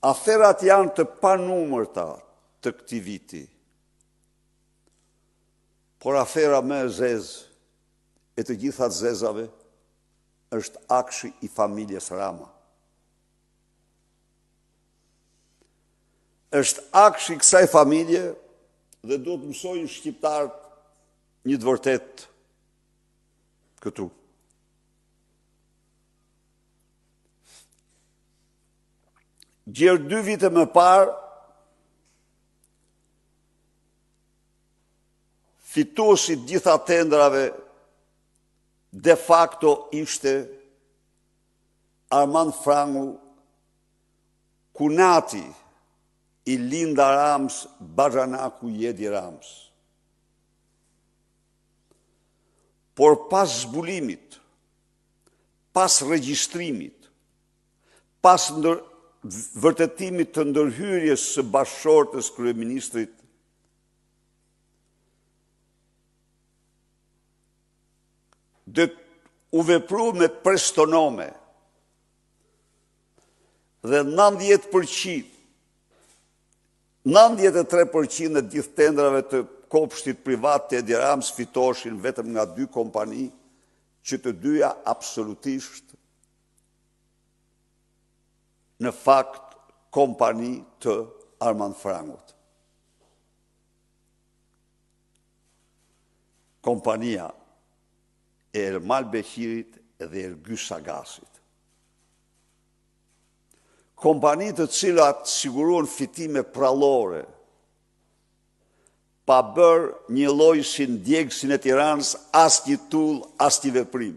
Aferat janë të panumërta të këtij viti, por afera më e zezë e të gjitha zezave është akshi i familjes Rama. Është akshi i kësaj familje dhe do të mësojnë shqiptarët një të vërtet këtu. Gjerë 2 vite më parë, fituesi gjitha tendrave de facto ishte Armand Frangu, kunati i Linda Rams, Baxhanaku i Edi Rams. Por pas zbulimit, pas regjistrimit, pas vërtetimit të ndërhyrjes së bashkëshortes kryeministrit, dhe u vepru me prestonome dhe 93% e gjithë tendrave të kopshtit privat të Edi Rams fitoshin vetëm nga 2 kompani, që të dyja absolutisht në fakt kompani të Armand Frangut. Kompania e Ermal Beqirit dhe Ergy Sagasit. Kompani të cilat siguruan fitime prallore, pa bërë një lloj si ndjegësin e Tiranës, as një tull, as një veprim.